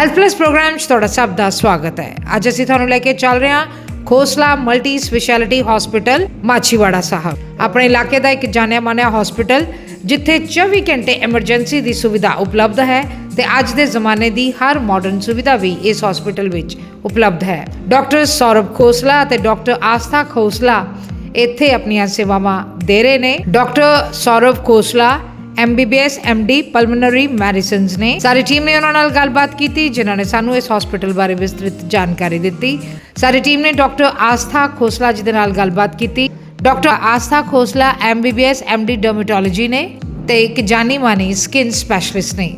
Health plus programme 'ਚ ਤੁਹਾਡਾ ਸਭ ਦਾ ਸਵਾਗਤ ਹੈ। ਅੱਜ ਅਸੀਂ ਤੁਹਾਨੂੰ ਲੈ ਕੇ ਚੱਲ ਰਹੇ ਹਾਂ Khosla multi speciality hospital Machhiwara Sahib. ਆਪਣੇ ਇਲਾਕੇ ਦਾ ਇੱਕ ਜਾਣਿਆ ਮਾਨਿਆ ਹਸਪੀਟਲ ਜਿੱਥੇ 24 ਘੰਟੇ ਐਮਰਜੈਂਸੀ ਦੀ ਸੁਵਿਧਾ ਉਪਲਬਧ ਹੈ ਤੇ ਅੱਜ ਦੇ ਜ਼ਮਾਨੇ ਦੀ ਹਰ ਮਾਡਰਨ ਸੁਵਿਧਾ ਵੀ ਇਸ ਹਸਪੀਟਲ ਵਿੱਚ ਉਪਲਬਧ ਹੈ। ਡਾਕਟਰ ਸੌਰਵ ਖੋਸਲਾ ਅਤੇ ਡਾਕਟਰ ਆਸਥਾ ਖੋਸਲਾ ਇੱਥੇ ਆਪਣੀਆਂ ਸੇਵਾਵਾਂ ਦੇ ਰਹੇ ਨੇ। Doctor Saurav Khosla MBBS MD pulmonary medicines ਨੇ। ਸਾਰੀ ਟੀਮ ਨੇ ਉਹਨਾਂ ਨਾਲ ਗੱਲਬਾਤ ਕੀਤੀ ਜਿਨ੍ਹਾਂ ਨੇ ਸਾਨੂੰ ਇਸ ਹਸਪੀਟਲ ਬਾਰੇ ਵਿਸਤ੍ਰਿਤ ਜਾਣਕਾਰੀ ਦਿੱਤੀ। ਸਾਰੀ ਟੀਮ ਨੇ ਡਾਕਟਰ ਆਸਥਾ ਖੋਸਲਾ ਜੀ ਦੇ ਨਾਲ ਗੱਲਬਾਤ ਕੀਤੀ। ਡਾਕਟਰ ਆਸਥਾ ਖੋਸਲਾ MBBS MD ਡਰਮੇਟੋਲੋਜੀ ਨੇ ਤੇ ਇੱਕ ਜਾਣੀ ਮਾਨੀ ਸਕਿਨ ਸਪੈਸ਼ਲਿਸਟ ਨੇ।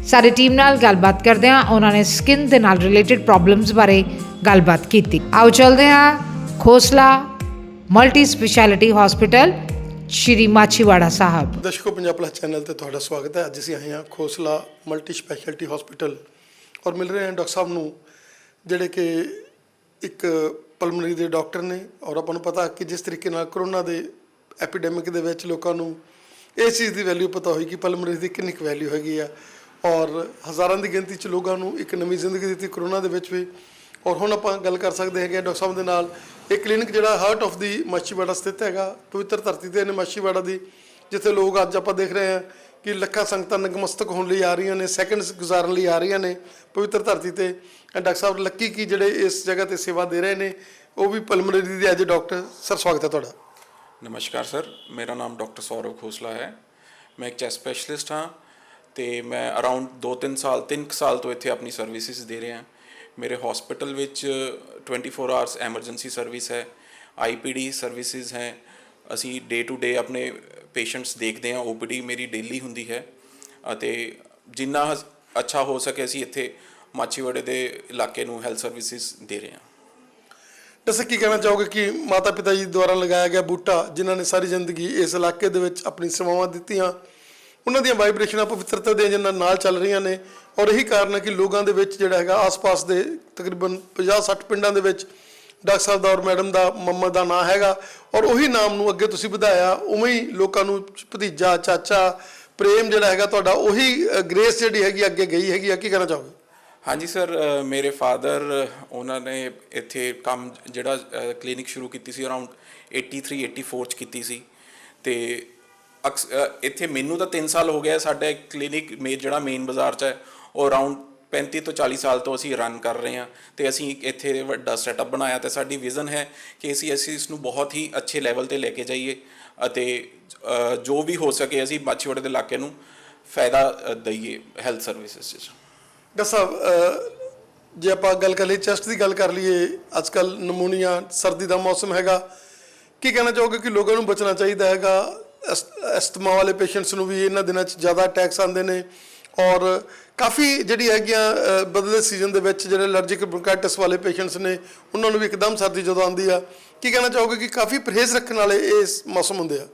ਸਾਰੀ ਟੀਮ ਨਾਲ ਗੱਲਬਾਤ ਕਰਦਿਆਂ ਉਹਨਾਂ ਨੇ ਸਕਿਨ ਦੇ ਨਾਲ ਰਿਲੇਟਡ ਪ੍ਰੋਬਲਮਸ ਬਾਰੇ ਗੱਲਬਾਤ ਕੀਤੀ। ਆਓ ਚੱਲਦੇ ਹਾਂ ਖੋਸਲਾ ਮਲਟੀ ਸਪੈਸ਼ਲਿਟੀ ਹਸਪੀਟਲ ਸ਼੍ਰੀ ਮਾਛੀਵਾੜਾ ਸਾਹਿਬ। ਦਰਸ਼ਕੋ ਪੰਜਾਬ ਪਲਸ ਚੈਨਲ ਤੇ ਤੁਹਾਡਾ ਸਵਾਗਤ ਹੈ। ਅੱਜ ਅਸੀਂ ਆਏ ਹਾਂ ਖੋਸਲਾ ਮਲਟੀ ਸਪੈਸ਼ਲਿਟੀ ਹਸਪੀਟਲ ਔਰ ਮਿਲ ਰਹੇ ਹਾਂ ਡਾਕਟਰ ਸਾਹਿਬ ਨੂੰ ਜਿਹੜੇ ਕਿ ਇੱਕ ਪਲਮਨਰੀ ਦੇ ਡਾਕਟਰ ਨੇ। ਔਰ ਆਪਾਂ ਨੂੰ ਪਤਾ ਕਿ ਜਿਸ ਤਰੀਕੇ ਨਾਲ ਕਰੋਨਾ ਦੇ ਐਪੀਡੈਮਿਕ ਦੇ ਵਿੱਚ ਲੋਕਾਂ ਨੂੰ ਇਸ ਚੀਜ਼ ਦੀ ਵੈਲਿਊ ਪਤਾ ਹੋਈ ਕਿ ਪਲਮਨਰੀ ਦੀ ਕਿੰਨੀ ਕੁ ਵੈਲਿਊ ਹੈਗੀ ਆ ਔਰ ਹਜ਼ਾਰਾਂ ਦੀ ਗਿਣਤੀ 'ਚ ਲੋਕਾਂ ਨੂੰ ਇੱਕ ਨਵੀਂ ਜ਼ਿੰਦਗੀ ਦਿੱਤੀ ਕਰੋਨਾ ਦੇ ਵਿੱਚ ਵੀ। ਔਰ ਹੁਣ ਆਪਾਂ ਗੱਲ ਕਰ ਸਕਦੇ ਹੈਗੇ ਡਾਕਟਰ ਸਾਹਿਬ ਦੇ ਨਾਲ। ਇਹ ਕਲੀਨਿਕ ਜਿਹੜਾ ਹਾਰਟ ਆਫ ਦੀ ਮਾਛੀਵਾੜਾ ਸਥਿਤ ਹੈਗਾ, ਪਵਿੱਤਰ ਧਰਤੀ 'ਤੇ ਨੇ ਮਾਛੀਵਾੜਾ ਦੀ, ਜਿੱਥੇ ਲੋਕ ਅੱਜ ਆਪਾਂ ਦੇਖ ਰਹੇ ਹਾਂ ਕਿ ਲੱਖਾਂ ਸੰਗਤਾਂ ਨਤਮਸਤਕ ਹੋਣ ਲਈ ਆ ਰਹੀਆਂ ਨੇ, ਸੈਕਿੰਡਸ ਗੁਜ਼ਾਰਨ ਲਈ ਆ ਰਹੀਆਂ ਨੇ ਪਵਿੱਤਰ ਧਰਤੀ 'ਤੇ। ਡਾਕਟਰ ਸਾਹਿਬ ਲੱਕੀ ਕੀ ਜਿਹੜੇ ਇਸ ਜਗ੍ਹਾ 'ਤੇ ਸੇਵਾ ਦੇ ਰਹੇ ਨੇ, ਉਹ ਵੀ ਪਲਮਨਰੀ ਦੇ ਐਜ ਡਾਕਟਰ। ਸਰ ਸਵਾਗਤ ਹੈ ਤੁਹਾਡਾ। ਨਮਸਕਾਰ ਸਰ, ਮੇਰਾ ਨਾਮ ਡਾਕਟਰ ਸੌਰਵ ਖੋਸਲਾ ਹੈ। ਮੈਂ ਇੱਕ ਚੈਸਟ ਸਪੈਸ਼ਲਿਸਟ ਹਾਂ ਅਤੇ ਮੈਂ ਅਰਾਊਂਡ 3 ਸਾਲ ਤੋਂ ਇੱਥੇ ਆਪਣੀ ਸਰਵਿਸਿਜ਼ ਦੇ ਰਿਹਾ। ਮੇਰੇ ਹਸਪੀਟਲ ਵਿੱਚ 24 ਆਵਰਸ ਐਮਰਜੈਂਸੀ ਸਰਵਿਸ ਹੈ, IPD ਸਰਵਿਸਿਜ਼ ਹੈ। ਅਸੀਂ ਡੇ ਟੂ ਡੇ ਆਪਣੇ ਪੇਸ਼ੈਂਟਸ ਦੇਖਦੇ ਹਾਂ। OPD ਮੇਰੀ ਡੇਲੀ ਹੁੰਦੀ ਹੈ ਅਤੇ ਜਿੰਨਾ ਅੱਛਾ ਹੋ ਸਕੇ ਅਸੀਂ ਇੱਥੇ ਮਾਛੀਵਾੜੇ ਦੇ ਇਲਾਕੇ ਨੂੰ ਹੈਲਥ ਸਰਵਿਸਿਜ਼ ਦੇ ਰਹੇ ਹਾਂ। ਦੱਸੋ ਕੀ ਕਹਿਣਾ ਚਾਹੋਗੇ ਕਿ ਮਾਤਾ ਪਿਤਾ ਜੀ ਦੁਆਰਾ ਲਗਾਇਆ ਗਿਆ ਬੂਟਾ, ਜਿਨ੍ਹਾਂ ਨੇ ਸਾਰੀ ਜ਼ਿੰਦਗੀ ਇਸ ਇਲਾਕੇ ਦੇ ਵਿੱਚ ਆਪਣੀ ਸੇਵਾਵਾਂ ਦਿੱਤੀਆਂ, ਉਹਨਾਂ ਦੀਆਂ ਵਾਈਬ੍ਰੇਸ਼ਨਾਂ ਪਵਿੱਤਰਤਾ ਦੀਆਂ ਜਿਨ੍ਹਾਂ ਨਾਲ ਚੱਲ ਰਹੀਆਂ ਨੇ। ਔਰ ਇਹੀ ਕਾਰਨ ਹੈ ਕਿ ਲੋਕਾਂ ਦੇ ਵਿੱਚ ਜਿਹੜਾ ਹੈਗਾ ਆਸ-ਪਾਸ ਦੇ ਤਕਰੀਬਨ 50-60 ਪਿੰਡਾਂ ਦੇ ਵਿੱਚ ਡਾਕਟਰ ਸਾਹਿਬ ਦਾ ਔਰ ਮੈਡਮ ਦਾ ਮੰਮਾ ਦਾ ਨਾਂ ਹੈਗਾ। ਔਰ ਉਹੀ ਨਾਮ ਨੂੰ ਅੱਗੇ ਤੁਸੀਂ ਵਧਾਇਆ, ਉਵੇਂ ਹੀ ਲੋਕਾਂ ਨੂੰ ਭਤੀਜਾ ਚਾਚਾ ਪ੍ਰੇਮ ਜਿਹੜਾ ਹੈਗਾ ਤੁਹਾਡਾ, ਉਹੀ ਗ੍ਰੇਸ ਜਿਹੜੀ ਹੈਗੀ ਅੱਗੇ ਗਈ ਹੈਗੀ ਆ। ਕੀ ਕਹਿਣਾ ਚਾਹੋਗੇ? ਹਾਂਜੀ ਸਰ, ਮੇਰੇ ਫਾਦਰ ਉਹਨਾਂ ਨੇ ਇੱਥੇ ਕੰਮ ਜਿਹੜਾ ਕਲੀਨਿਕ ਸ਼ੁਰੂ ਕੀਤੀ ਸੀ ਅਰਾਊਂਡ 83-84 'ਚ ਕੀਤੀ ਸੀ ਅਤੇ ਇੱਥੇ ਮੈਨੂੰ ਤਾਂ 3 ਸਾਲ ਹੋ ਗਿਆ। ਸਾਡਾ ਕਲੀਨਿਕ ਜਿਹੜਾ ਮੇਨ ਬਾਜ਼ਾਰ 'ਚ ਹੈ ਉਹ ਅਰਾਊਂਡ 35 ਤੋਂ 40 ਸਾਲ ਤੋਂ ਅਸੀਂ ਰਨ ਕਰ ਰਹੇ ਹਾਂ ਅਤੇ ਅਸੀਂ ਇੱਥੇ ਵੱਡਾ ਸੈਟਅਪ ਬਣਾਇਆ ਅਤੇ ਸਾਡੀ ਵਿਜ਼ਨ ਹੈ ਕਿ ਅਸੀਂ ਇਸ ਨੂੰ ਬਹੁਤ ਹੀ ਅੱਛੇ ਲੈਵਲ 'ਤੇ ਲੈ ਕੇ ਜਾਈਏ ਅਤੇ ਜੋ ਵੀ ਹੋ ਸਕੇ ਅਸੀਂ ਮਾਛੀਵਾੜੇ ਦੇ ਇਲਾਕੇ ਨੂੰ ਫਾਇਦਾ ਦਈਏ ਹੈਲਥ ਸਰਵਿਸਿਜ਼ 'ਚ। ਡਾਕਟਰ ਸਾਹਿਬ ਜੇ ਆਪਾਂ ਗੱਲ ਕਰ ਲਈਏ ਚੈਸਟ ਦੀ ਗੱਲ ਕਰ ਲਈਏ, ਅੱਜ ਕੱਲ੍ਹ ਨਮੂਨੀਆ, ਸਰਦੀ ਦਾ ਮੌਸਮ ਹੈਗਾ, ਕੀ ਕਹਿਣਾ ਚਾਹੋਗੇ ਕਿ ਲੋਕਾਂ ਨੂੰ ਬਚਣਾ ਚਾਹੀਦਾ ਹੈਗਾ? ਅਸਥਮਾ ਵਾਲੇ ਪੇਸ਼ੈਂਟਸ ਨੂੰ ਵੀ ਇਹਨਾਂ ਦਿਨਾਂ 'ਚ ਜ਼ਿਆਦਾ ਅਟੈਕਸ ਆਉਂਦੇ ਨੇ ਔਰ ਕਾਫੀ ਜਿਹੜੀ ਹੈਗੀਆਂ ਬਦਲੇ ਸੀਜ਼ਨ ਦੇ ਵਿੱਚ ਜਿਹੜੇ ਅਲਰਜਿਕ ਬ੍ਰੌਂਕਾਈਟਿਸ ਵਾਲੇ ਪੇਸ਼ੈਂਟਸ ਨੇ, ਉਹਨਾਂ ਨੂੰ ਵੀ ਇੱਕਦਮ ਸਰਦੀ ਜਦੋਂ ਆਉਂਦੀ ਆ, ਕੀ ਕਹਿਣਾ ਚਾਹੋਗੇ ਕਿ ਕਾਫੀ ਪਰਹੇਜ਼ ਰੱਖਣ ਵਾਲੇ ਇਸ ਮੌਸਮ ਹੁੰਦੇ ਆ?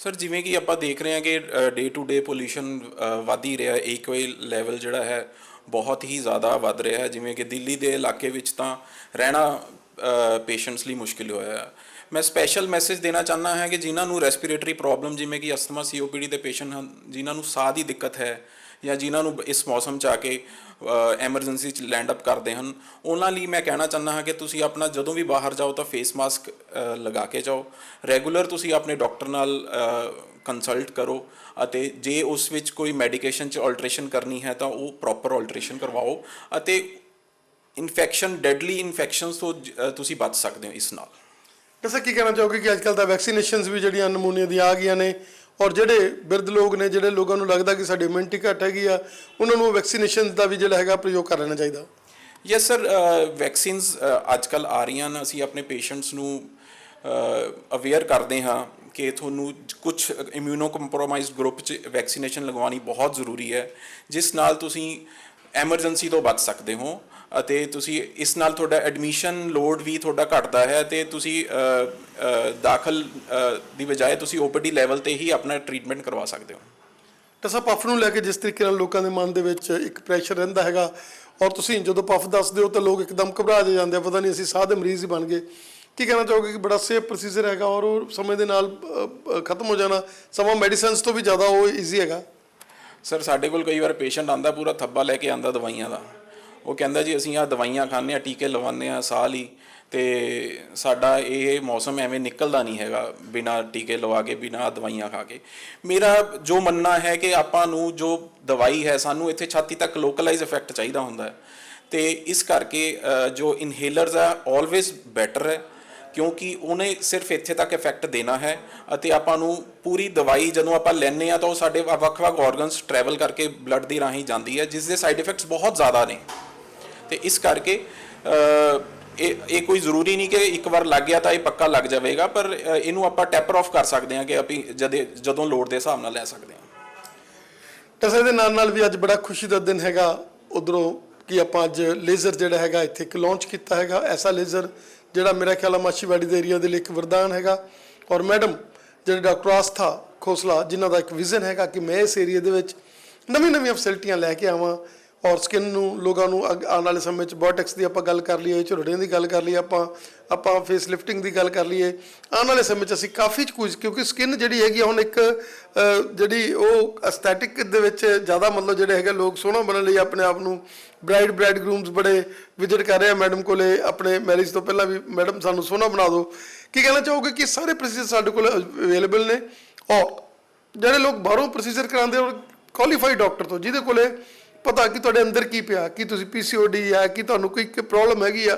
ਸਰ ਜਿਵੇਂ ਕਿ ਆਪਾਂ ਦੇਖ ਰਹੇ ਹਾਂ ਕਿ ਡੇ ਟੂ ਡੇ ਪੋਲਿਊਸ਼ਨ ਵੱਧ ਹੀ ਰਿਹਾ, AQI ਲੈਵਲ ਜਿਹੜਾ ਹੈ ਬਹੁਤ ਹੀ ਜ਼ਿਆਦਾ ਵੱਧ ਰਿਹਾ ਹੈ। ਜਿਵੇਂ ਕਿ ਦਿੱਲੀ ਦੇ ਇਲਾਕੇ ਵਿੱਚ ਤਾਂ ਰਹਿਣਾ ਪੇਸ਼ੈਂਟਸ ਲਈ ਮੁਸ਼ਕਿਲ ਹੋਇਆ। ਮੈਂ ਸਪੈਸ਼ਲ ਮੈਸੇਜ ਦੇਣਾ ਚਾਹੁੰਦਾ ਹਾਂ ਕਿ ਜਿਨ੍ਹਾਂ ਨੂੰ ਰੈਸਪੀਰੇਟਰੀ ਪ੍ਰੋਬਲਮ ਜਿਵੇਂ ਕਿ ਅਸਥਮਾ COPD ਦੇ ਪੇਸ਼ੈਂਟ ਹਨ, ਜਿਨ੍ਹਾਂ ਨੂੰ ਸਾਹ ਦੀ ਦਿੱਕਤ ਹੈ ਜਾਂ ਜਿਨ੍ਹਾਂ ਨੂੰ ਇਸ ਮੌਸਮ 'ਚ ਆ ਕੇ ਐਮਰਜੈਂਸੀ 'ਚ ਲੈਂਡ ਅਪ ਕਰਦੇ ਹਨ, ਉਹਨਾਂ ਲਈ ਮੈਂ ਕਹਿਣਾ ਚਾਹੁੰਦਾ ਹਾਂ ਕਿ ਤੁਸੀਂ ਆਪਣਾ ਜਦੋਂ ਵੀ ਬਾਹਰ ਜਾਓ ਤਾਂ ਫੇਸ ਮਾਸਕ ਲਗਾ ਕੇ ਜਾਓ। ਰੈਗੂਲਰ ਤੁਸੀਂ ਆਪਣੇ ਡਾਕਟਰ ਨਾਲ ਕੰਸਲਟ ਕਰੋ ਅਤੇ ਜੇ ਉਸ ਵਿੱਚ ਕੋਈ ਮੈਡੀਕੇਸ਼ਨ 'ਚ ਆਲਟਰੇਸ਼ਨ ਕਰਨੀ ਹੈ ਤਾਂ ਉਹ ਪ੍ਰੋਪਰ ਆਲਟਰੇਸ਼ਨ ਕਰਵਾਓ ਅਤੇ ਡੈਡਲੀ ਇਨਫੈਕਸ਼ਨਸ ਤੋਂ ਤੁਸੀਂ ਬਚ ਸਕਦੇ ਹੋ ਇਸ ਨਾਲ। ਦੱਸੋ ਕੀ ਕਹਿਣਾ ਚਾਹੋਗੇ ਕਿ ਅੱਜ ਕੱਲ੍ਹ ਤਾਂ ਵੈਕਸੀਨੇਸ਼ਨਸ ਵੀ ਜਿਹੜੀਆਂ ਨਮੂਨੀਆਂ ਦੀਆਂ ਆ ਗਈਆਂ ਨੇ ਔਰ ਜਿਹੜੇ ਬਿਰਧ ਲੋਕ ਨੇ, ਜਿਹੜੇ ਲੋਕਾਂ ਨੂੰ ਲੱਗਦਾ ਕਿ ਸਾਡੀ ਇਮਿਊਨਿਟੀ ਘੱਟ ਹੈਗੀ ਆ, ਉਹਨਾਂ ਨੂੰ ਵੈਕਸੀਨੇਸ਼ਨ ਦਾ ਵੀ ਜਿਹੜਾ ਹੈਗਾ ਪ੍ਰਯੋਗ ਕਰ ਲੈਣਾ ਚਾਹੀਦਾ? ਯੈਸ ਸਰ, ਵੈਕਸੀਨਸ ਅੱਜ ਕੱਲ੍ਹ ਆ ਰਹੀਆਂ ਨੇ। ਅਸੀਂ ਆਪਣੇ ਪੇਸ਼ੈਂਟਸ ਨੂੰ ਅਵੇਅਰ ਕਰਦੇ ਹਾਂ ਕਿ ਤੁਹਾਨੂੰ ਕੁਛ ਇਮਿਊਨੋ ਕੰਪਰੋਮਾਈਜ਼ਡ ਗਰੁੱਪ 'ਚ ਵੈਕਸੀਨੇਸ਼ਨ ਲਗਵਾਉਣੀ ਬਹੁਤ ਜ਼ਰੂਰੀ ਹੈ, ਜਿਸ ਨਾਲ ਤੁਸੀਂ ਐਮਰਜੈਂਸੀ ਤੋਂ ਬਚ ਸਕਦੇ ਹੋ ਅਤੇ ਤੁਸੀਂ ਇਸ ਨਾਲ ਤੁਹਾਡਾ ਐਡਮਿਸ਼ਨ ਲੋਡ ਵੀ ਤੁਹਾਡਾ ਘਟਦਾ ਹੈ ਅਤੇ ਤੁਸੀਂ ਦਾਖਲ ਦੀ ਬਜਾਏ ਤੁਸੀਂ OPD ਲੈਵਲ 'ਤੇ ਹੀ ਆਪਣਾ ਟਰੀਟਮੈਂਟ ਕਰਵਾ ਸਕਦੇ ਹੋ। ਤਾਂ ਸਰ ਪਫ ਨੂੰ ਲੈ ਕੇ ਜਿਸ ਤਰੀਕੇ ਨਾਲ ਲੋਕਾਂ ਦੇ ਮਨ ਦੇ ਵਿੱਚ ਇੱਕ ਪ੍ਰੈਸ਼ਰ ਰਹਿੰਦਾ ਹੈਗਾ ਔਰ ਤੁਸੀਂ ਜਦੋਂ ਪਫ ਦੱਸਦੇ ਹੋ ਤਾਂ ਲੋਕ ਇੱਕਦਮ ਘਬਰਾ ਜਾਂਦੇ ਆ, ਪਤਾ ਨਹੀਂ ਅਸੀਂ ਸਾਹ ਦੇ ਮਰੀਜ਼ ਹੀ ਬਣ ਗਏ। ਕੀ ਕਹਿਣਾ ਚਾਹੋਗੇ ਕਿ ਬੜਾ ਸੇਫ ਪ੍ਰੋਸੀਜਰ ਹੈਗਾ ਔਰ ਉਹ ਸਮੇਂ ਦੇ ਨਾਲ ਖਤਮ ਹੋ ਜਾਣਾ, ਸਮਾਂ ਮੈਡੀਸਨਸ ਤੋਂ ਵੀ ਜ਼ਿਆਦਾ ਉਹ ਈਜ਼ੀ ਹੈਗਾ? ਸਰ ਸਾਡੇ ਕੋਲ ਕਈ ਵਾਰ ਪੇਸ਼ੈਂਟ ਆਉਂਦਾ ਪੂਰਾ ਥੱਬਾ ਲੈ ਕੇ ਆਉਂਦਾ ਦਵਾਈਆਂ ਦਾ ਉਹ ਕਹਿੰਦਾ ਜੀ ਅਸੀਂ ਆ ਦਵਾਈਆਂ ਖਾਂਦੇ ਆ, ਟੀਕੇ ਲਵਾਉਂਦੇ ਆ ਸਾਲ ਹੀ, ਤੇ ਸਾਡਾ ਇਹ ਮੌਸਮ ਐਵੇਂ ਨਿਕਲਦਾ ਨਹੀਂ ਹੈਗਾ ਬਿਨਾਂ ਟੀਕੇ ਲਵਾ ਕੇ, ਬਿਨਾਂ ਦਵਾਈਆਂ ਖਾ ਕੇ। ਮੇਰਾ ਜੋ ਮੰਨਣਾ ਹੈ ਕਿ ਆਪਾਂ ਨੂੰ ਜੋ ਦਵਾਈ ਹੈ ਸਾਨੂੰ ਇੱਥੇ ਛਾਤੀ ਤੱਕ ਲੋਕਲਾਈਜ਼ ਇਫੈਕਟ ਚਾਹੀਦਾ ਹੁੰਦਾ ਹੈ, ਤੇ ਇਸ ਕਰਕੇ ਜੋ ਇਨਹੇਲਰਸ ਆ ਆਲਵੇਜ਼ ਬੈਟਰ ਹੈ, ਕਿਉਂਕਿ ਉਹਨੇ ਸਿਰਫ ਇੱਥੇ ਤੱਕ ਇਫੈਕਟ ਦੇਣਾ ਹੈ ਅਤੇ ਆਪਾਂ ਨੂੰ ਪੂਰੀ ਦਵਾਈ ਜਦੋਂ ਆਪਾਂ ਲੈਂਦੇ ਆ ਤਾਂ ਉਹ ਸਾਡੇ ਵੱਖ-ਵੱਖ ਆਰਗਨਸ ਟਰੈਵਲ ਕਰਕੇ ਬਲੱਡ ਦੀ ਰਾਹੀਂ ਜਾਂਦੀ ਹੈ, ਜਿਸ ਦੇ ਸਾਈਡ ਇਫੈਕਟਸ ਬਹੁਤ ਜ਼ਿਆਦਾ ਨੇ। ਤੇ ਇਸ ਕਰਕੇ ਇਹ ਕੋਈ ਜ਼ਰੂਰੀ ਨਹੀਂ ਕਿ ਇੱਕ ਵਾਰ ਲੱਗ ਗਿਆ ਤਾਂ ਇਹ ਪੱਕਾ ਲੱਗ ਜਾਵੇਗਾ, ਪਰ ਇਹਨੂੰ ਆਪਾਂ ਟੈਪਰ ਆਫ ਕਰ ਸਕਦੇ ਹਾਂ ਕਿ ਆਪਾਂ ਜਦੋਂ ਲੋੜ ਦੇ ਹਿਸਾਬ ਨਾਲ ਲੈ ਸਕਦੇ ਹਾਂ। ਟਸੇ ਦੇ ਨਾਲ ਵੀ ਅੱਜ ਬੜਾ ਖੁਸ਼ੀ ਦਾ ਦਿਨ ਹੈਗਾ ਉਧਰੋਂ ਕਿ ਆਪਾਂ ਅੱਜ ਲੇਜ਼ਰ ਜਿਹੜਾ ਹੈਗਾ ਇੱਥੇ ਇੱਕ ਲਾਂਚ ਕੀਤਾ ਹੈਗਾ, ਐਸਾ ਲੇਜ਼ਰ ਜਿਹੜਾ ਮੇਰਾ ਖਿਆਲ ਆ ਮਾਛੀਵਾੜੀ ਦੇ ਏਰੀਆ ਦੇ ਲਈ ਇੱਕ ਵਰਦਾਨ ਹੈਗਾ। ਔਰ ਮੈਡਮ ਜਿਹੜੇ ਡਾਕਟਰ ਆਸਥਾ ਖੋਸਲਾ, ਜਿਨ੍ਹਾਂ ਦਾ ਇੱਕ ਵਿਜ਼ਨ ਹੈਗਾ ਕਿ ਮੈਂ ਇਸ ਏਰੀਆ ਦੇ ਵਿੱਚ ਨਵੀਆਂ ਫੈਸਿਲਿਟੀਆਂ ਲੈ ਕੇ ਆਵਾਂ ਔਰ ਸਕਿਨ ਨੂੰ ਲੋਕਾਂ ਨੂੰ ਆਉਣ ਵਾਲੇ ਸਮੇਂ 'ਚ ਬੋਟੈਕਸ ਦੀ ਆਪਾਂ ਗੱਲ ਕਰ ਲਈਏ, ਝੁਰੜੀਆਂ ਦੀ ਗੱਲ ਕਰ ਲਈਏ, ਆਪਾਂ ਫੇਸ ਲਿਫਟਿੰਗ ਦੀ ਗੱਲ ਕਰ ਲਈਏ, ਆਉਣ ਵਾਲੇ ਸਮੇਂ 'ਚ ਅਸੀਂ ਕਾਫੀ ਕੁਝ, ਕਿਉਂਕਿ ਸਕਿਨ ਜਿਹੜੀ ਹੈਗੀ ਹੁਣ ਇੱਕ ਜਿਹੜੀ ਉਹ ਐਸਥੈਟਿਕ ਦੇ ਵਿੱਚ ਜ਼ਿਆਦਾ ਮਤਲਬ ਜਿਹੜੇ ਹੈਗੇ ਲੋਕ ਸੋਹਣਾ ਬਣਨ ਲਈ ਆਪਣੇ ਆਪ ਨੂੰ ਬ੍ਰਾਈਡ ਗਰੂਮਸ ਬੜੇ ਵਿਜ਼ਿਟ ਕਰ ਰਹੇ ਆ ਮੈਡਮ ਕੋਲੇ ਆਪਣੇ ਮੈਰਿਜ ਤੋਂ ਪਹਿਲਾਂ ਵੀ, ਮੈਡਮ ਸਾਨੂੰ ਸੋਹਣਾ ਬਣਾ ਦਿਓ। ਕੀ ਕਹਿਣਾ ਚਾਹੋਗੇ ਕਿ ਸਾਰੇ ਪ੍ਰੋਸੀਜਰ ਸਾਡੇ ਕੋਲ ਅਵੇਲੇਬਲ ਨੇ ਔਰ ਜਿਹੜੇ ਲੋਕ ਬਾਹਰੋਂ ਪ੍ਰੋਸੀਜਰ ਕਰਾਉਂਦੇ ਔਰ ਕੁਆਲੀਫਾਈਡ ਡਾਕਟਰ ਤੋਂ, ਜਿਹਦੇ ਕੋਲੇ ਪਤਾ ਕਿ ਤੁਹਾਡੇ ਅੰਦਰ ਕੀ ਪਿਆ, ਕਿ ਤੁਸੀਂ PCOD ਹੈ, ਕਿ ਤੁਹਾਨੂੰ ਕੋਈ ਪ੍ਰੋਬਲਮ ਹੈਗੀ ਆ,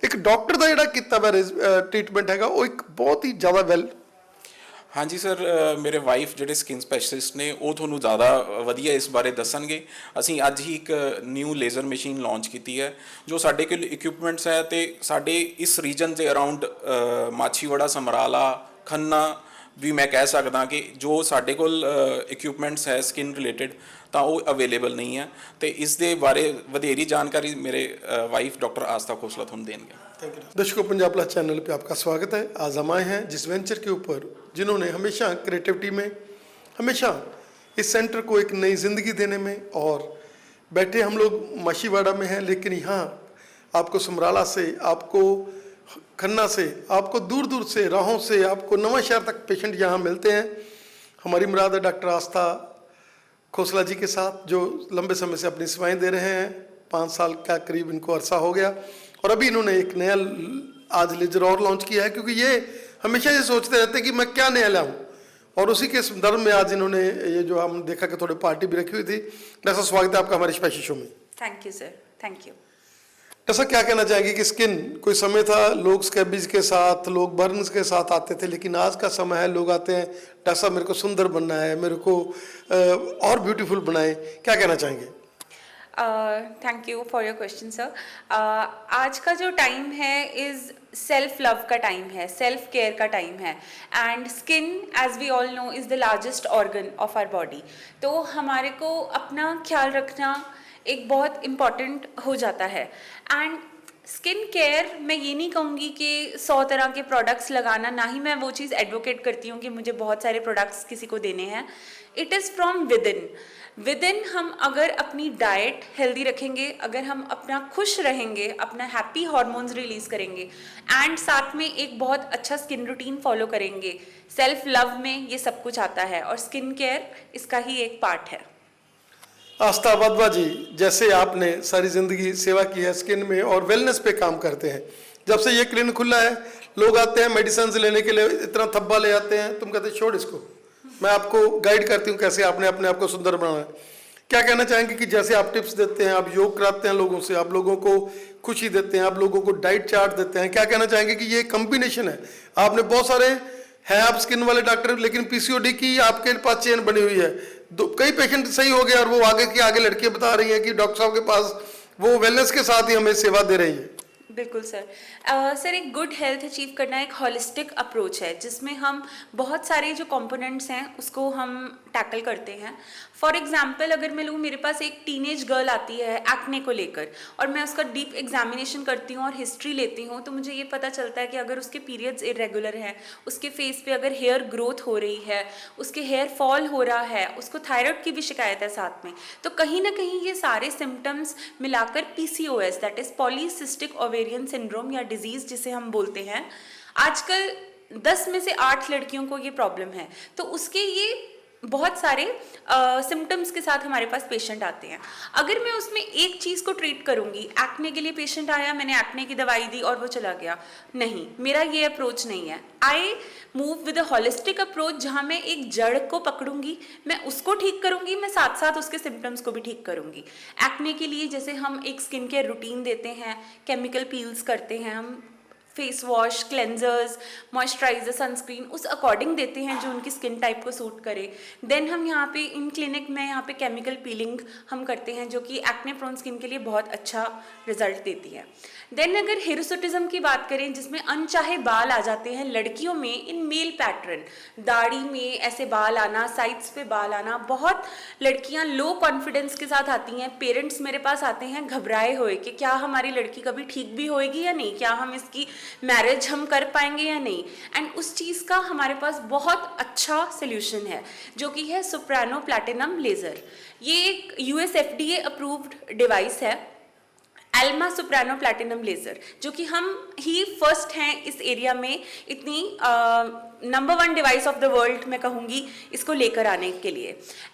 ਇੱਕ ਡਾਕਟਰ ਦਾ ਜਿਹੜਾ ਕੀਤਾ ਹੋਇਆ ਟ੍ਰੀਟਮੈਂਟ ਹੈਗਾ ਉਹ ਇੱਕ ਬਹੁਤ ਹੀ ਜ਼ਿਆਦਾ ਵੈਲ। ਹਾਂਜੀ ਸਰ, ਮੇਰੇ ਵਾਈਫ ਜਿਹੜੇ ਸਕਿਨ ਸਪੈਸ਼ਲਿਸਟ ਨੇ ਉਹ ਤੁਹਾਨੂੰ ਜ਼ਿਆਦਾ ਵਧੀਆ ਇਸ ਬਾਰੇ ਦੱਸਣਗੇ। ਅਸੀਂ ਅੱਜ ਹੀ ਇੱਕ ਨਿਊ ਲੇਜ਼ਰ ਮਸ਼ੀਨ ਲਾਂਚ ਕੀਤੀ ਹੈ, ਜੋ ਸਾਡੇ ਕੋਲ ਇਕਵਿਪਮੈਂਟਸ ਹੈ ਤੇ ਸਾਡੇ ਇਸ ਰੀਜਨ ਦੇ ਅਰਾਊਂਡ ਮਾਛੀਵਾੜਾ, ਸਮਰਾਲਾ, ਖੰਨਾ ਵੀ ਮੈਂ ਕਹਿ ਸਕਦਾ ਕਿ ਜੋ ਸਾਡੇ ਕੋਲ ਇਕਵਿਪਮੈਂਟਸ ਹੈ ਸਕਿਨ ਰਿਲੇਟਡ ਤਾਂ ਉਹ ਅਵੇਲੇਬਲ नहीं है, तो इस दे बारे वधेरी जानकारी मेरे वाइफ डॉक्टर आस्था खोसला ਤੁਹਾਨੂੰ देंगे। Thank you. दर्शकों, पंजाब प्लस चैनल पे आपका स्वागत है। आज हम आए हैं जिस वेंचर के ऊपर जिन्होंने हमेशा क्रिएटिविटी में, हमेशा इस सेंटर को एक नई ज़िंदगी देने में, और बैठे हम लोग माछीवाड़ा में हैं, लेकिन यहाँ आपको समराला से, आपको खन्ना से, आपको दूर दूर से राहों से, आपको नवा शहर तक पेशेंट यहाँ मिलते हैं। हमारी मुराद है डॉक्टर आस्था खोसला जी के साथ, जो लंबे समय से अपनी सेवाएं दे रहे हैं। 5 साल का करीब इनको अरसा हो गया और अभी इन्होंने एक नया आज लेजर और लॉन्च किया है, क्योंकि ये हमेशा ये सोचते रहते हैं कि मैं क्या नया लाऊं, और उसी के संदर्भ में आज इन्होंने ये जो हम देखा कि थोड़ी पार्टी भी रखी हुई थी। डॉक्टर स्वागत है आपका हमारे स्पेशल शो में। Thank you sir, thank you. ऐसा क्या कहना चाहेंगे कि स्किन, कोई समय था लोग स्कैबीज के साथ, लोग बर्न्स के साथ आते थे, लेकिन आज का समय है लोग आते हैं डॉक्टर साहब मेरे को सुंदर बनना है, मेरे को और ब्यूटीफुल बनाएं, क्या कहना चाहेंगे? Thank you for your question sir. आज का जो टाइम है इज़ सेल्फ लव का टाइम है, सेल्फ केयर का टाइम है, and skin as we all know is the largest organ of our body. तो हमारे को अपना ख्याल रखना एक बहुत इम्पॉर्टेंट हो जाता है। एंड स्किन केयर, मैं ये नहीं कहूँगी कि 100 तरह के प्रोडक्ट्स लगाना, ना ही मैं वो चीज़ एडवोकेट करती हूँ कि मुझे बहुत सारे प्रोडक्ट्स किसी को देने हैं। It is from with in हम अगर अपनी डाइट हेल्दी रखेंगे, अगर हम अपना खुश रहेंगे, अपना हैप्पी हार्मोन्स रिलीज़ करेंगे, एंड साथ में एक बहुत अच्छा स्किन रूटीन फॉलो करेंगे, सेल्फ लव में ये सब कुछ आता है, और स्किन केयर इसका ही एक पार्ट है। आस्था वाधवा जी, जैसे आपने सारी ज़िंदगी सेवा की है स्किन में और वेलनेस पे काम करते हैं, जब से ये क्लिनिक खुला है लोग आते हैं मेडिसिन लेने के लिए, इतना थब्बा ले आते हैं, तुम कहते छोड़ इसको, मैं आपको गाइड करती हूँ कैसे आपने अपने आप को सुंदर बनाना है। क्या कहना चाहेंगे कि जैसे आप टिप्स देते हैं, आप योग कराते हैं लोगों से, आप लोगों को खुशी देते हैं, आप लोगों को डाइट चार्ट देते हैं, क्या कहना चाहेंगे कि ये कम्बिनेशन है? आपने बहुत सारे हैं आप स्किन वाले डॉक्टर, लेकिन PCOD की आपके पास चेन बनी हुई है, कई पेशेंट सही हो गए और वो आगे लड़कियां बता रही हैं कि डॉक्टर साहब के पास वो वेलनेस के साथ ही हमें सेवा दे रही है। बिल्कुल सर। सर, एक गुड हेल्थ अचीव करना एक हॉलिस्टिक अप्रोच है, जिसमें हम बहुत सारे जो कंपोनेंट्स हैं उसको हम टैकल करते हैं। फॉर एग्जांपल अगर मैं लूँ, मेरे पास एक टीनेज गर्ल आती है एक्ने को लेकर, और मैं उसका डीप एग्जामिनेशन करती हूँ और हिस्ट्री लेती हूँ, तो मुझे ये पता चलता है कि अगर उसके पीरियड्स इरेगुलर हैं, उसके फेस पे अगर हेयर ग्रोथ हो रही है, उसके हेयर फॉल हो रहा है, उसको थायराइड की भी शिकायत है साथ में, तो कहीं ना कहीं ये सारे सिम्टम्स मिलाकर PCOS, that is polycystic ovarian syndrome या डिजीज़ जिसे हम बोलते हैं, आजकल 10 में से 8 लड़कियों को ये प्रॉब्लम है। तो उसके ये बहुत सारे सिम्टम्स के साथ हमारे पास पेशेंट आते हैं। अगर मैं उसमें एक चीज़ को ट्रीट करूंगी, एक्ने के लिए पेशेंट आया, मैंने एक्ने की दवाई दी और वो चला गया, नहीं, मेरा ये अप्रोच नहीं है। I move with a holistic approach, जहाँ मैं एक जड़ को पकड़ूंगी, मैं उसको ठीक करूंगी, मैं साथ साथ उसके सिम्टम्स को भी ठीक करूंगी। एक्ने के लिए जैसे हम एक स्किन केयर रूटीन देते हैं, केमिकल पील्स करते हैं, हम face wash, cleansers, moisturiser, sunscreen उस अकॉर्डिंग देते हैं जो उनकी स्किन टाइप को सूट करे। देन हम यहाँ पे इन क्लिनिक में यहाँ पे केमिकल पीलिंग हम करते हैं, जो कि एक्ने प्रोन स्किन के लिए बहुत अच्छा रिजल्ट देती है। देन अगर हिरसुटिज्म की बात करें, जिसमें अनचाहे बाल आ जाते हैं लड़कियों में इन मेल पैटर्न, दाढ़ी में ऐसे बाल आना, साइड्स पे बाल आना, बहुत लड़कियां लो कॉन्फिडेंस के साथ आती हैं। पेरेंट्स मेरे पास आते हैं घबराए हुए कि क्या हमारी लड़की कभी ठीक भी होएगी या नहीं, क्या हम इसकी मैरिज हम कर पाएंगे या नहीं। एंड उस चीज़ का हमारे पास बहुत अच्छा सोल्यूशन है, जो कि है सोप्रानो प्लैटिनम लेज़र। ये एक US FDA अप्रूव्ड डिवाइस है, एल्मा सोप्रानो प्लैटिनम लेज़र, जो कि हम ही फर्स्ट हैं इस एरिया में, इतनी number 1 device of the world मैं कहूँगी इसको लेकर आने के लिए।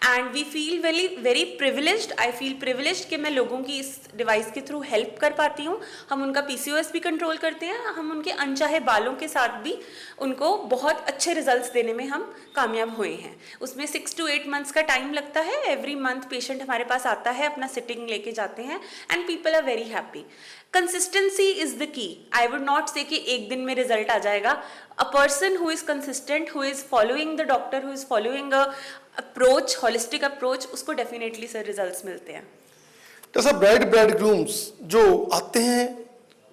And we feel very privileged, I feel privileged कि मैं लोगों की इस डिवाइस के थ्रू हेल्प कर पाती हूँ। हम उनका PCOS भी कंट्रोल करते हैं, हम उनके अनचाहे बालों के साथ भी उनको बहुत अच्छे रिजल्ट्स देने में हम कामयाब हुए हैं। उसमें 6 to 8 मंथ्स का टाइम लगता है। एवरी मंथ पेशेंट हमारे पास आता है, अपना सिटिंग लेके जाते हैं, and people are very happy. Consistency is the key. I would not से कि एक दिन में रिजल्ट आ जाएगा। A person who is consistent, who is following the doctor, who is following a approach, holistic approach, उसको डेफिनेटली सर रिजल्ट्स मिलते हैं। जैसा ब्राइड ग्रूम्स जो आते हैं,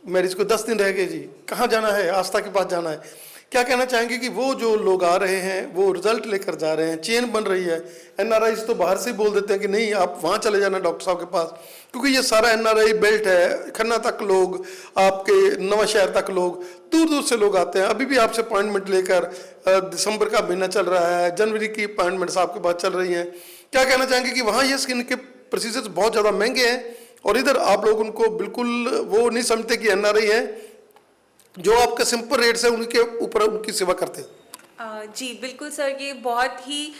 मैरिज को 10 दिन रह गए जी, कहाँ जाना है, आस्था के पास जाना है, क्या कहना चाहेंगे कि वो जो लोग आ रहे हैं वो रिजल्ट लेकर जा रहे हैं, चेन बन रही है। NRIs तो बाहर से ही बोल देते हैं कि नहीं आप वहाँ चले जाना डॉक्टर साहब के पास, क्योंकि ये सारा NRI बेल्ट है, खन्ना तक लोग, आपके नवा शहर तक लोग, दूर दूर से लोग आते हैं। अभी भी आपसे अपॉइंटमेंट लेकर, दिसंबर का महीना चल रहा है, जनवरी की अपॉइंटमेंट्स आपके पास चल रही हैं, क्या कहना चाहेंगे कि वहाँ ये स्किन के प्रोसीजर्स बहुत ज़्यादा महंगे हैं और इधर आप लोग उनको बिल्कुल वो नहीं समझते कि NRI है, जो आपका सिंपल रेट से उनके ऊपर उनकी सेवा करते हैं? जी बिल्कुल सर, ये बहुत ही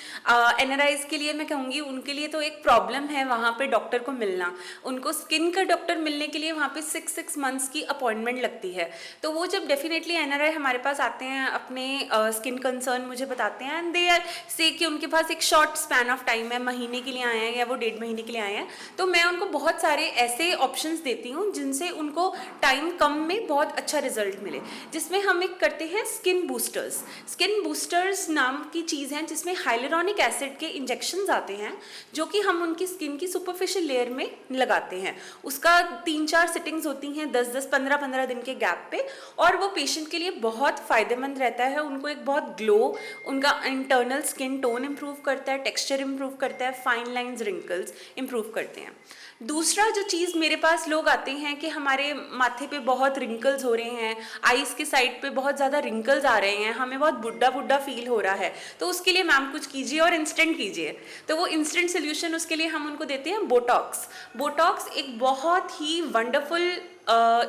NRIs के लिए मैं कहूँगी, उनके लिए तो एक प्रॉब्लम है वहाँ पे डॉक्टर को मिलना। उनको स्किन का डॉक्टर मिलने के लिए वहाँ पे 6 मंथ्स की अपॉइंटमेंट लगती है। तो वो जब डेफिनेटली NRI हमारे पास आते हैं, अपने स्किन कंसर्न मुझे बताते हैं, एंड दे आर से कि उनके पास एक शॉर्ट स्पैन ऑफ टाइम है, महीने के लिए आए हैं या वो 1.5 महीने के लिए आए हैं, तो मैं उनको बहुत सारे ऐसे ऑप्शंस देती हूँ जिनसे उनको टाइम कम में बहुत अच्छा रिजल्ट मिले। जिसमें हम एक करते हैं स्किन बूस्टर्स। स्किन बूस्टर्स नाम की चीज़ है जिसमें हाइलुरोनिक एसिड के इंजेक्शंस आते हैं, जो कि हम उनकी स्किन की सुपरफिशियल लेयर में लगाते हैं। उसका 3-4 सिटिंग्स होती हैं 10-10, 15-15 दिन के गैप पे, और वो पेशेंट के लिए बहुत फ़ायदेमंद रहता है। उनको एक बहुत ग्लो, उनका इंटरनल स्किन टोन इम्प्रूव करता है, टेक्सचर इम्प्रूव करता है, फाइन लाइन्स, रिंकल्स इम्प्रूव करते हैं। दूसरा जो चीज़, मेरे पास लोग आते हैं कि हमारे माथे पे बहुत रिंकल्स हो रहे हैं, आईज के साइड पे बहुत ज़्यादा रिंकल्स आ रहे हैं, हमें बहुत बुढ़ा बुढ़ा फील हो रहा है, तो उसके लिए मैम कुछ कीजिए और इंस्टेंट कीजिए। तो वो इंस्टेंट सोल्यूशन, उसके लिए हम उनको देते हैं बोटॉक्स। बोटॉक्स एक बहुत ही वंडरफुल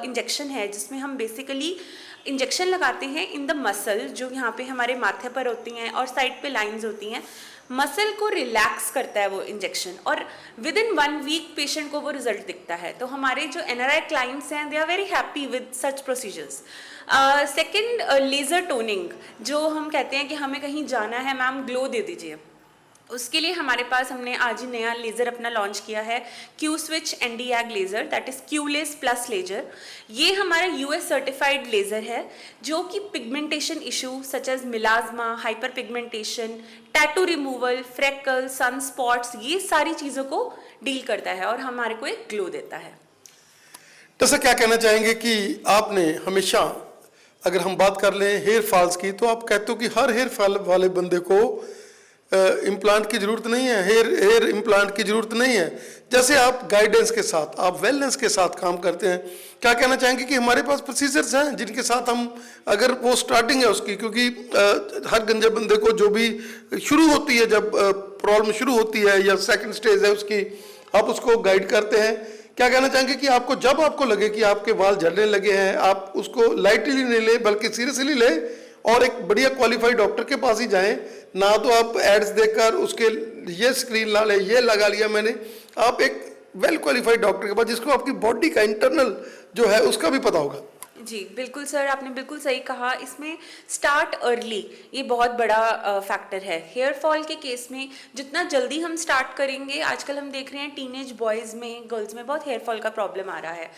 इंजेक्शन है, जिसमें हम बेसिकली इंजेक्शन लगाते हैं इन द मसल, जो यहाँ पे हमारे माथे पर होती हैं और साइड पे लाइंस होती हैं। मसल को रिलैक्स करता है वो इंजेक्शन, और विद इन 1 वीक पेशेंट को वो रिजल्ट दिखता है। तो हमारे जो NRI क्लाइंट्स हैं, they are very happy with such procedures. Second, laser toning, जो हम कहते हैं कि हमें कहीं जाना है, मैम ग्लो दे दीजिए, उसके लिए हमारे पास हमने आज ही नया लेज़र अपना लॉन्च किया है, Q-Switch Nd:YAG laser, that is Qless plus laser. ये हमारा US सर्टिफाइड लेज़र है, जो कि pigmentation issue such as melasma, hyper pigmentation, tattoo removal, freckle, sun spots, ये सारी चीज़ों को डील करता है और हमारे को एक ग्लो देता है। जैसा क्या कहना चाहेंगे कि आपने हमेशा, अगर हम बात कर लें हेयर फॉल्स की, तो आप कहते हो कि हर हेयर फॉल वाले बंदे को इम्प्लांट की ज़रूरत नहीं है, हेयर इम्प्लांट की ज़रूरत नहीं है। जैसे आप गाइडेंस के साथ, आप वेलनेस के साथ काम करते हैं, क्या कहना चाहेंगे कि हमारे पास प्रोसीजर्स हैं जिनके साथ हम, अगर वो स्टार्टिंग है उसकी, क्योंकि हर गंजे बंदे को जो भी शुरू होती है, जब प्रॉब्लम शुरू होती है या सेकंड स्टेज है उसकी, आप उसको गाइड करते हैं। क्या कहना चाहेंगे कि आपको, जब आपको लगे कि आपके बाल झड़ने लगे हैं, आप उसको लाइटली नहीं ले बल्कि सीरियसली ले और एक बढ़िया क्वालिफाइड डॉक्टर के पास ही जाएं, ना तो आप एड्स देखकर उसके ये स्क्रीन ला ले, ये लगा लिया मैंने, आप एक वेल क्वालिफाइड डॉक्टर के पास जिसको आपकी बॉडी का इंटरनल जो है उसका भी पता होगा। जी बिल्कुल सर, आपने बिल्कुल सही कहा। इसमें स्टार्ट अर्ली ये बहुत बड़ा फैक्टर है। हेयर फॉल के केस में जितना जल्दी हम स्टार्ट करेंगे, आजकल हम देख रहे हैं टीनेज बॉयज़ में, गर्ल्स में बहुत हेयर फॉल का प्रॉब्लम आ रहा है।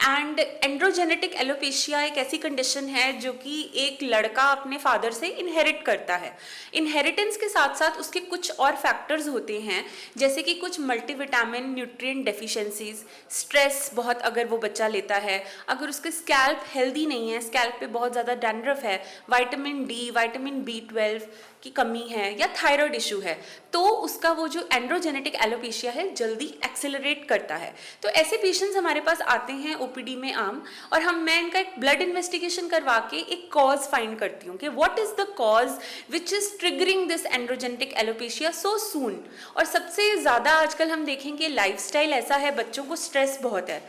एंड एंड्रोजेनेटिक एलोपेशिया एक ऐसी कंडीशन है जो कि एक लड़का अपने फादर से इनहेरिट करता है। इनहेरिटेंस के साथ साथ उसके कुछ और फैक्टर्स होते हैं, जैसे कि कुछ मल्टीविटामिन न्यूट्रिएंट डेफिशिएंसीज, स्ट्रेस बहुत अगर वो बच्चा लेता है, अगर उसके स्कैल्प हेल्दी नहीं है, स्कैल्प पे बहुत ज़्यादा डैंड्रफ है, विटामिन डी, विटामिन B12 की कमी है, या थायराइड इशू है, तो उसका वो जो एंड्रोजेनेटिक एलोपेशिया है जल्दी एक्सेलरेट करता है। तो ऐसे पेशेंट्स हमारे पास आते हैं ओपीडी में आम, और मैं इनका एक ब्लड इन्वेस्टिगेशन करवा के एक कॉज फाइंड करती हूँ कि what is the cause which is triggering this androgenetic alopecia so soon. और सबसे ज़्यादा आजकल हम देखेंगे लाइफस्टाइल ऐसा है, बच्चों को स्ट्रेस बहुत है,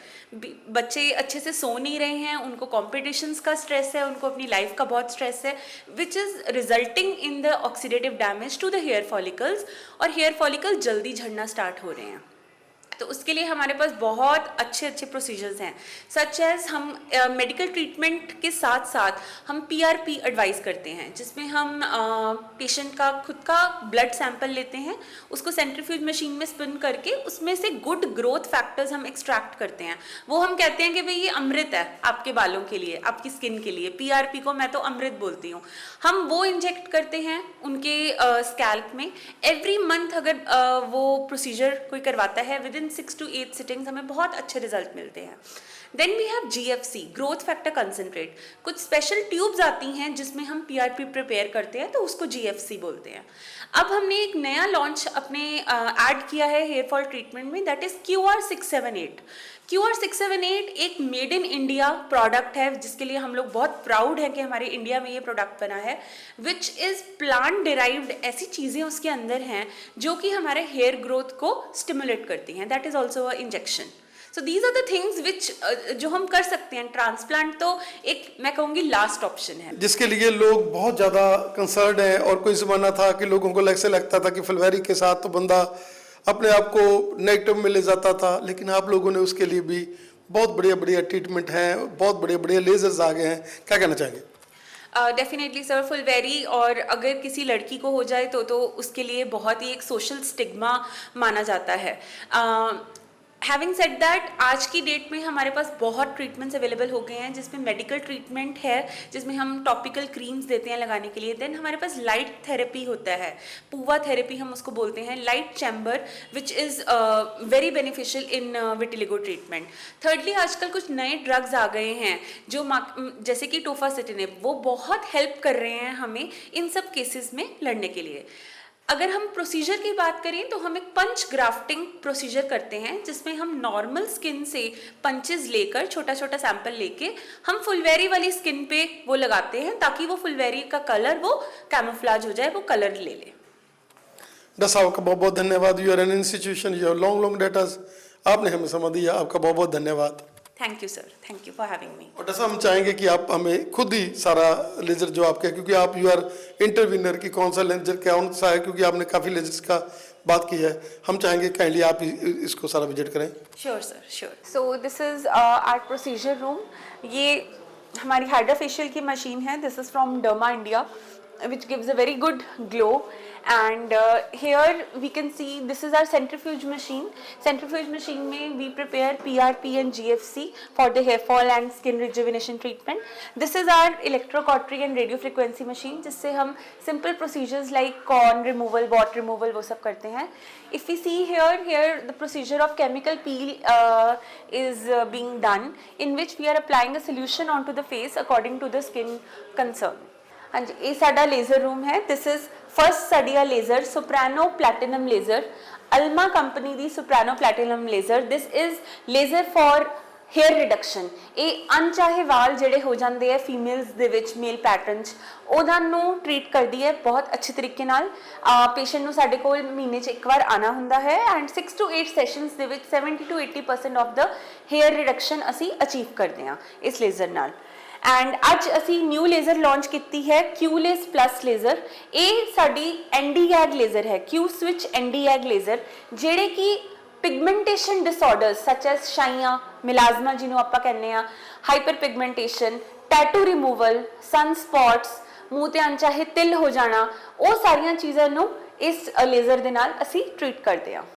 बच्चे अच्छे से सो नहीं रहे हैं, उनको कॉम्पिटिशन्स का स्ट्रेस है, उनको अपनी लाइफ का बहुत स्ट्रेस है, which is resulting in the oxidative damage to the hair follicles, और हेयर फॉलिकल जल्दी झड़ना स्टार्ट हो रहे हैं। तो उसके लिए हमारे पास बहुत अच्छे प्रोसीजर्स हैं, सच एज हम मेडिकल ट्रीटमेंट के साथ साथ हम PRP एडवाइस करते हैं, जिसमें हम पेशेंट का खुद का ब्लड सैंपल लेते हैं, उसको सेंट्रीफ्यूज मशीन में स्पिन करके उसमें से गुड ग्रोथ फैक्टर्स हम एक्सट्रैक्ट करते हैं। वो हम कहते हैं कि भाई ये अमृत है आपके बालों के लिए, आपकी स्किन के लिए। PRP को मैं तो अमृत बोलती हूँ। हम वो इंजेक्ट करते हैं उनके स्कैल्प में। एवरी मंथ अगर वो प्रोसीजर कोई करवाता है, विद इन 6 to 8 सिटिंग्स हमें बहुत अच्छे रिजल्ट मिलते हैं। Then we have GFC, growth factor concentrate. कुछ स्पेशल ट्यूब्स आती हैं जिसमें हम PRP प्रिपेयर करते हैं, तो उसको GFC बोलते हैं। अब हमने एक नया लॉन्च अपने ऐड किया है हेयर फॉल ट्रीटमेंट में, दैट इज QR678। QR678 एक मेड इन इंडिया प्रोडक्ट है, जिसके लिए हम लोग बहुत प्राउड हैं कि हमारे इंडिया में ये प्रोडक्ट बना है, विच इज़ प्लांट डिराइव्ड। ऐसी चीज़ें उसके अंदर हैं जो कि हमारे हेयर ग्रोथ को स्टिमुलेट करती हैं। That is also a injection. So these are the things which जो हम कर सकते हैं। ट्रांसप्लांट तो एक मैं कहूँगी लास्ट ऑप्शन है, जिसके लिए लोग बहुत ज़्यादा कंसर्न है। और कोई ज़माना था कि लोगों को ऐसे लगता था कि फुलवैरी के साथ तो बंदा अपने आप को नेगेटिव में ले जाता था, लेकिन आप लोगों ने उसके लिए भी बहुत बढ़िया बढ़िया ट्रीटमेंट हैं, बहुत बढ़िया बढ़िया लेजर्स आ गए हैं। क्या कहना चाहेंगे? डेफिनेटली सर, फुलवेरी और अगर किसी लड़की को हो जाए तो उसके लिए बहुत ही एक सोशल स्टिग्मा माना जाता है। हैविंग सेड दैट, आज की डेट में हमारे पास बहुत ट्रीटमेंट्स अवेलेबल हो गए हैं, जिसमें मेडिकल ट्रीटमेंट है, जिसमें हम टॉपिकल क्रीम्स देते हैं लगाने के लिए। देन हमारे पास लाइट थेरेपी होता है, पूवा थेरेपी हम उसको बोलते हैं, light chamber, which is very beneficial in vitiligo treatment. Thirdly, आजकल कुछ नए ड्रग्स आ गए हैं जो जैसे कि टोफासिटिनिब, वो बहुत हेल्प कर रहे हैं हमें इन सब केसेस में लड़ने के लिए। अगर हम प्रोसीजर की बात करें तो हम एक पंच ग्राफ्टिंग प्रोसीजर करते हैं, जिसमें हम नॉर्मल स्किन से पंचेस लेकर, छोटा छोटा सैंपल लेके हम फुलवेरी वाली स्किन पे वो लगाते हैं, ताकि वो फुलवेरी का कलर वो कैमोफ्लाज हो जाए, वो कलर ले ले। डॉक्टर साहब का बहुत बहुत धन्यवाद। You are an institution, your long datas आपने हमें समय दिया, आपका बहुत बहुत धन्यवाद। Thank you sir, thank you for having me. और डॉक्टर साहब, हम चाहेंगे कि आप हमें खुद ही सारा लेजर जो आपके, क्योंकि आप यू आर इंटरविनर की कौन सा लेजर कौन सा है, क्योंकि आपने काफ़ी लेजर्स का बात की है, हम चाहेंगे काइंडली आप इसको सारा विजिट करें। Sure sir, sure. So this is our procedure room. ये हमारी हाइड्राफेशियल की मशीन है, this is from Derma India, which gives a very good glow. And here we can see this is our centrifuge machine. Centrifuge machine में we prepare PRP and GFC for the hair fall and skin rejuvenation treatment. This is our electrocautery and radio frequency machine, जिससे हम simple procedures like corn removal, bot removal वो सब करते हैं. If we see here the procedure of chemical peel is being done, in which we are applying a solution onto the face according to the skin concern. हाँ जी, ये साडा laser room है। This is first साडिया laser, Soprano platinum laser, Alma company दी Soprano platinum laser. This is laser for hair reduction. ये अनचाहे वाल ਜਿਹੜੇ ਹੋ ਜਾਂਦੇ ਆ ਫੀਮੇਲਸ ਦੇ ਵਿੱਚ, ਮੇਲ ਪੈਟਰਨਸ, ਉਹਨਾਂ ਨੂੰ ਟ੍ਰੀਟ ਕਰਦੀ ਹੈ ਬਹੁਤ ਅੱਛੇ ਤਰੀਕੇ ਨਾਲ। ਪੇਸ਼ੈਂਟ ਨੂੰ ਸਾਡੇ ਕੋਲ ਮਹੀਨੇ 'ਚ ਇੱਕ ਵਾਰ ਆਣਾ ਹੁੰਦਾ ਹੈ, ਐਂਡ 6 to 8 ਸੈਸ਼ਨਸ ਦੇ ਵਿੱਚ 70 to 80% of the hair reduction ਅਸੀਂ ਅਚੀਵ ਕਰਦੇ ਹਾਂ ਇਸ ਲੇਜ਼ਰ ਨਾਲ। ਐਂਡ ਅੱਜ ਅਸੀਂ ਨਿਊ ਲੇਜ਼ਰ ਲਾਂਚ ਕੀਤੀ ਹੈ QLaze ਪਲੱਸ ਲੇਜ਼ਰ। ਇਹ ਸਾਡੀ Nd:YAG ਲੇਜ਼ਰ ਹੈ, Q ਸਵਿਚ Nd:YAG ਲੇਜ਼ਰ, ਜਿਹੜੇ ਕਿ ਪਿਗਮੈਂਟੇਸ਼ਨ ਡਿਸਆਰਡਰਸ ਸੱਚ ਐਸ ਛਾਈਆਂ, ਮਿਲਾਜ਼ਮਾ ਜਿਹਨੂੰ ਆਪਾਂ ਕਹਿੰਦੇ ਆ, ਹਾਈਪਰ ਪਿਗਮੈਂਟੇਸ਼ਨ, ਟੈਟੂ ਰਿਮੂਵਲ, ਸਨ ਸਪੌਟਸ, ਮੂੰਹ ਤੇ ਅਣਚਾਹੇ ਤਿਲ ਹੋ ਜਾਣਾ, ਉਹ ਸਾਰੀਆਂ ਚੀਜ਼ਾਂ ਨੂੰ ਇਸ ਲੇਜ਼ਰ ਦੇ ਨਾਲ ਅਸੀਂ ਟ੍ਰੀਟ ਕਰਦੇ ਹਾਂ।